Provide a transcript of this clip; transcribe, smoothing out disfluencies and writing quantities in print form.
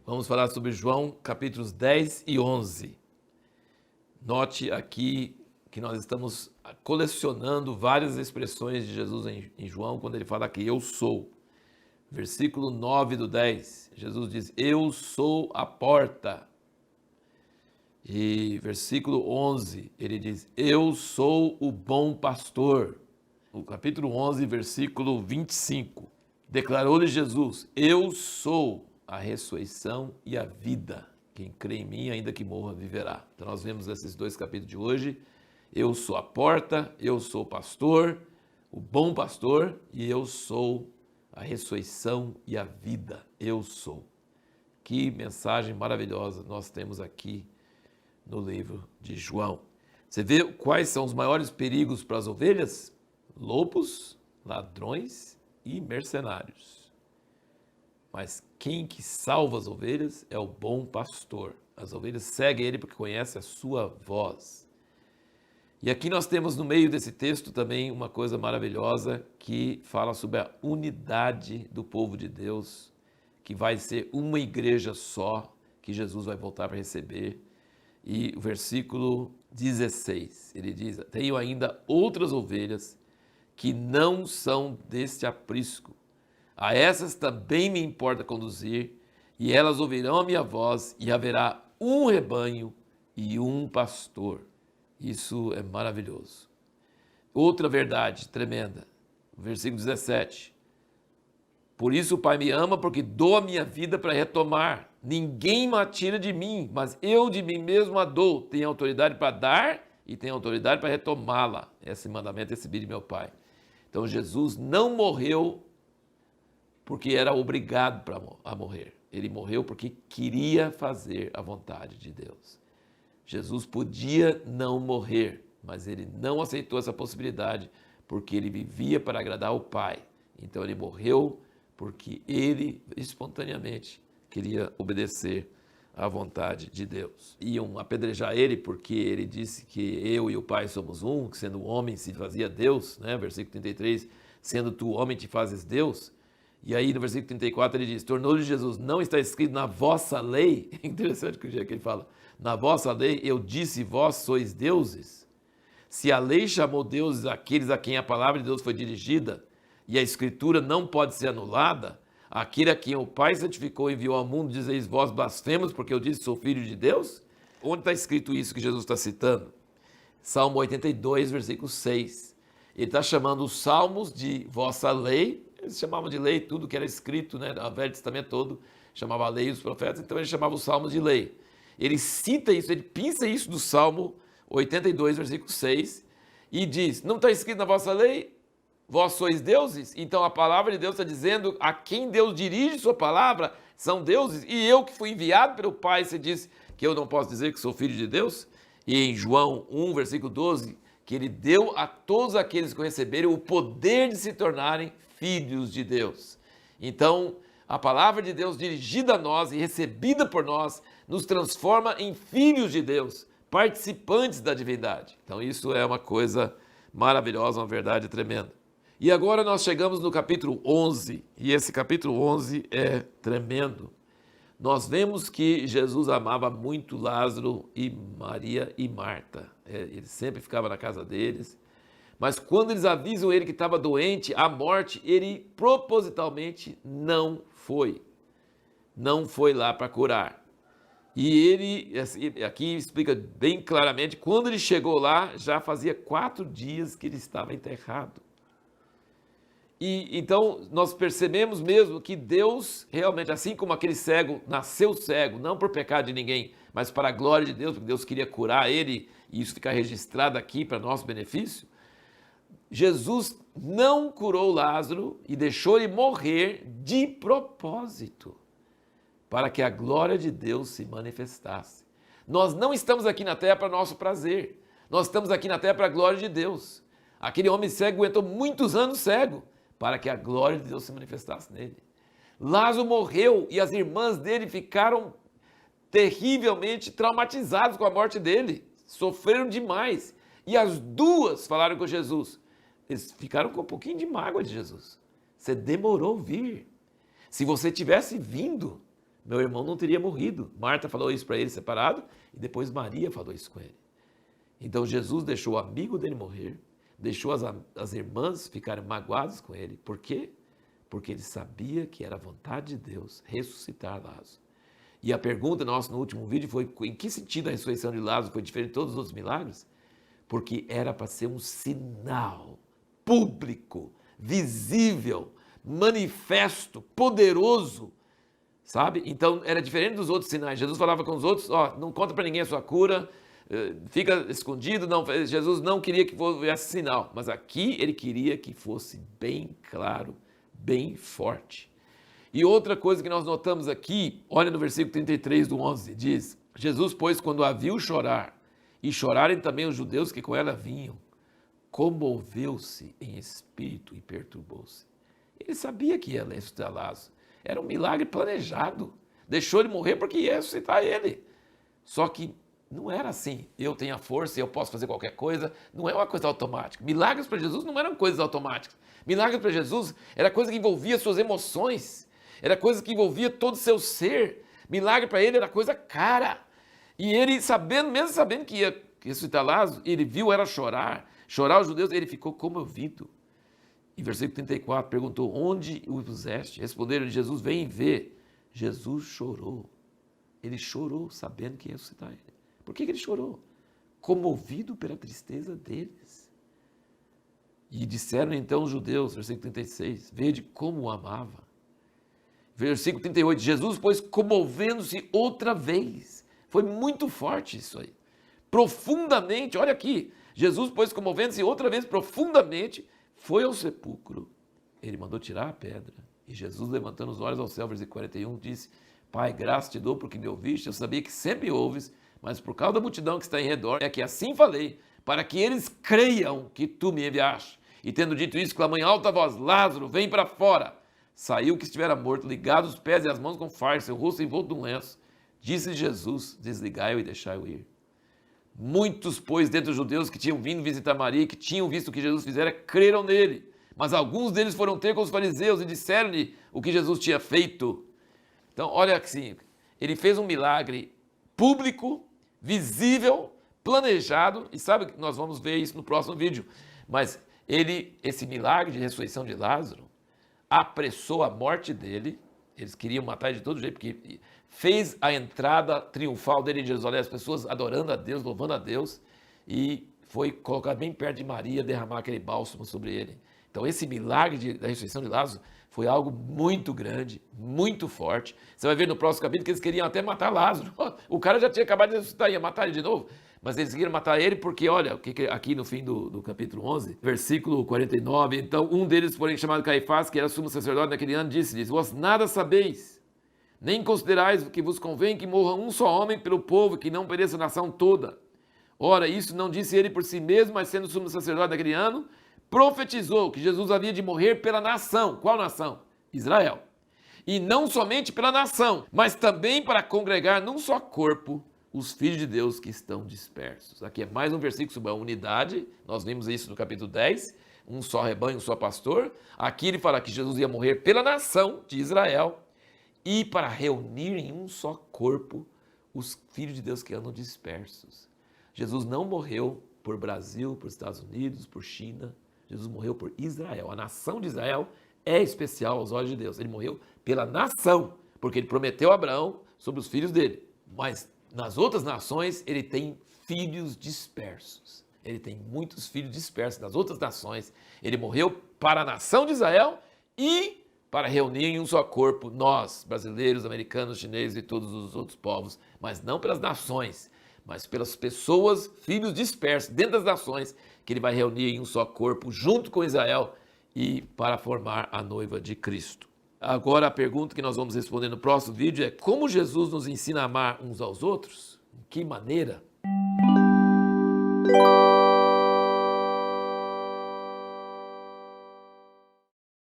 Vamos falar sobre João capítulos 10 e 11. Note aqui que nós estamos colecionando várias expressões de Jesus em João, quando ele fala que eu sou. Versículo 9 do 10, Jesus diz, eu sou a porta. E versículo 11, ele diz, eu sou o bom pastor. No capítulo 11, versículo 25, declarou-lhe Jesus, eu sou a ressurreição e a vida. Quem crê em mim, ainda que morra, viverá. Então nós vemos esses dois capítulos de hoje. Eu sou a porta, eu sou o pastor, o bom pastor, e eu sou a ressurreição e a vida. Eu sou. Que mensagem maravilhosa nós temos aqui no livro de João. Você vê quais são os maiores perigos para as ovelhas? Lobos, ladrões e mercenários. Mas quem que salva as ovelhas é o bom pastor. As ovelhas seguem ele porque conhecem a sua voz. E aqui nós temos no meio desse texto também uma coisa maravilhosa que fala sobre a unidade do povo de Deus, que vai ser uma igreja só, que Jesus vai voltar para receber. E o versículo 16, ele diz, tenho ainda outras ovelhas que não são deste aprisco. A essas também me importa conduzir, e elas ouvirão a minha voz, e haverá um rebanho e um pastor. Isso é maravilhoso. Outra verdade tremenda, versículo 17. Por isso o Pai me ama, porque dou a minha vida para retomar. Ninguém me tira de mim, mas eu de mim mesmo a dou. Tenho autoridade para dar e tenho autoridade para retomá-la. Esse mandamento recebi de meu Pai. Então Jesus não morreu porque era obrigado a morrer. Ele morreu porque queria fazer a vontade de Deus. Jesus podia não morrer, mas ele não aceitou essa possibilidade porque ele vivia para agradar o Pai. Então ele morreu porque ele espontaneamente queria obedecer à vontade de Deus. Iam apedrejar ele porque ele disse que eu e o Pai somos um, que sendo homem se fazia Deus, né? Versículo 33, sendo tu homem te fazes Deus. E aí no versículo 34 ele diz, tornou-lhe Jesus, não está escrito na vossa lei, é interessante que o jeito que ele fala, na vossa lei eu disse vós sois deuses. Se a lei chamou deuses aqueles a quem a palavra de Deus foi dirigida, e a escritura não pode ser anulada, aquele a quem o Pai santificou e enviou ao mundo, dizeis vós blasfemos, porque eu disse sou filho de Deus? Onde está escrito isso que Jesus está citando? Salmo 82, versículo 6. Ele está chamando os salmos de vossa lei, eles chamavam de lei tudo que era escrito, né? O Velho Testamento todo chamava a lei dos profetas, então ele chamava os salmos de lei. Ele cita isso, ele pinça isso do Salmo 82, versículo 6, e diz, não está escrito na vossa lei, vós sois deuses? Então a palavra de Deus está dizendo a quem Deus dirige sua palavra são deuses, e eu que fui enviado pelo Pai, você diz que eu não posso dizer que sou filho de Deus? E em João 1, versículo 12, que ele deu a todos aqueles que o receberam o poder de se tornarem filhos de Deus. Então, a palavra de Deus dirigida a nós e recebida por nós nos transforma em filhos de Deus, participantes da divindade. Então, isso é uma coisa maravilhosa, uma verdade tremenda. E agora nós chegamos no capítulo 11, e esse capítulo 11 é tremendo. Nós vemos que Jesus amava muito Lázaro e Maria e Marta. Ele sempre ficava na casa deles. Mas quando eles avisam ele que estava doente, à morte, ele propositalmente não foi. Não foi lá para curar. E ele, aqui explica bem claramente, quando ele chegou lá, já fazia 4 dias que ele estava enterrado. E então nós percebemos mesmo que Deus realmente, assim como aquele cego nasceu cego, não por pecado de ninguém, mas para a glória de Deus, porque Deus queria curar ele, e isso ficar registrado aqui para nosso benefício, Jesus não curou Lázaro e deixou ele morrer de propósito, para que a glória de Deus se manifestasse. Nós não estamos aqui na terra para nosso prazer, nós estamos aqui na terra para a glória de Deus. Aquele homem cego aguentou muitos anos cego, para que a glória de Deus se manifestasse nele. Lázaro morreu e as irmãs dele ficaram terrivelmente traumatizadas com a morte dele, sofreram demais. E as duas falaram com Jesus. Eles ficaram com um pouquinho de mágoa de Jesus. Você demorou vir. Se você tivesse vindo, meu irmão não teria morrido. Marta falou isso para ele separado e depois Maria falou isso com ele. Então Jesus deixou o amigo dele morrer, deixou as irmãs ficarem magoadas com ele. Por quê? Porque ele sabia que era a vontade de Deus ressuscitar Lázaro. E a pergunta nossa no último vídeo foi: em que sentido a ressurreição de Lázaro foi diferente de todos os outros milagres? Porque era para ser um sinal público, visível, manifesto, poderoso, sabe? Então era diferente dos outros sinais. Jesus falava com os outros: ó, não conta para ninguém a sua cura, fica escondido. Não, Jesus não queria que fosse sinal, mas aqui ele queria que fosse bem claro, bem forte. E outra coisa que nós notamos aqui, olha no versículo 33 do 11, diz: Jesus, pois, quando a viu chorar, e chorarem também os judeus que com ela vinham, comoveu-se em espírito e perturbou-se. Ele sabia que ia ressuscitar Lázaro. Era um milagre planejado. Deixou ele morrer porque ia ressuscitar ele. Só que não era assim. Eu tenho a força, eu posso fazer qualquer coisa. Não é uma coisa automática. Milagres para Jesus não eram coisas automáticas. Milagres para Jesus era coisa que envolvia suas emoções. Era coisa que envolvia todo o seu ser. Milagre para ele era coisa cara. E ele, sabendo, mesmo sabendo que ia ressuscitar Lázaro, ele viu ela chorar os judeus, ele ficou comovido. Em versículo 34, perguntou: onde o puseste? Responderam: Jesus, vem e vê. Jesus chorou. Ele chorou sabendo que ia ressuscitar ele. Por que ele chorou? Comovido pela tristeza deles. E disseram então os judeus, versículo 36, vede como o amava. Versículo 38, Jesus, pois, comovendo-se outra vez. Foi muito forte isso aí. Profundamente, olha aqui. Jesus, pois, comovendo-se outra vez profundamente, foi ao sepulcro. Ele mandou tirar a pedra. E Jesus, levantando os olhos ao céu, versículo 41, disse: Pai, graças te dou porque me ouviste. Eu sabia que sempre ouves, mas por causa da multidão que está em redor, é que assim falei, para que eles creiam que tu me enviaste. E tendo dito isso, clamou em alta voz: Lázaro, vem para fora. Saiu o que estivera morto, ligado os pés e as mãos com fardo, seu rosto envolto de um lenço. Disse Jesus: desligai-o e deixai-o ir. Muitos, pois, dentre os judeus que tinham vindo visitar Maria, que tinham visto o que Jesus fizera, creram nele. Mas alguns deles foram ter com os fariseus e disseram-lhe o que Jesus tinha feito. Então, olha assim, ele fez um milagre público, visível, planejado, e sabe que nós vamos ver isso no próximo vídeo. Mas esse milagre de ressurreição de Lázaro apressou a morte dele. Eles queriam matar ele de todo jeito, porque fez a entrada triunfal dele em Jerusalém, as pessoas adorando a Deus, louvando a Deus, e foi colocado bem perto de Maria, derramar aquele bálsamo sobre ele. Então esse milagre da ressurreição de Lázaro foi algo muito grande, muito forte. Você vai ver no próximo capítulo que eles queriam até matar Lázaro. O cara já tinha acabado de ressuscitar, ia matar ele de novo. Mas eles queriam matar ele porque, olha, aqui no fim do capítulo 11, versículo 49, então um deles, porém, chamado Caifás, que era sumo sacerdote naquele ano, disse-lhes: vós nada sabeis, nem considerais que vos convém que morra um só homem pelo povo, que não pereça a nação toda. Ora, isso não disse ele por si mesmo, mas sendo sumo sacerdote naquele ano, profetizou que Jesus havia de morrer pela nação. Qual nação? Israel. E não somente pela nação, mas também para congregar num só corpo os filhos de Deus que estão dispersos. Aqui é mais um versículo sobre a unidade. Nós vimos isso no capítulo 10. Um só rebanho, um só pastor. Aqui ele fala que Jesus ia morrer pela nação de Israel e para reunir em um só corpo os filhos de Deus que andam dispersos. Jesus não morreu por Brasil, por Estados Unidos, por China. Jesus morreu por Israel. A nação de Israel é especial aos olhos de Deus. Ele morreu pela nação, porque ele prometeu a Abraão sobre os filhos dele. Mas nas outras nações, ele tem filhos dispersos. Ele tem muitos filhos dispersos nas outras nações. Ele morreu para a nação de Israel e para reunir em um só corpo nós, brasileiros, americanos, chineses e todos os outros povos, mas não pelas nações, mas pelas pessoas, filhos dispersos dentro das nações, que ele vai reunir em um só corpo junto com Israel e para formar a noiva de Cristo. Agora a pergunta que nós vamos responder no próximo vídeo é: como Jesus nos ensina a amar uns aos outros? De que maneira?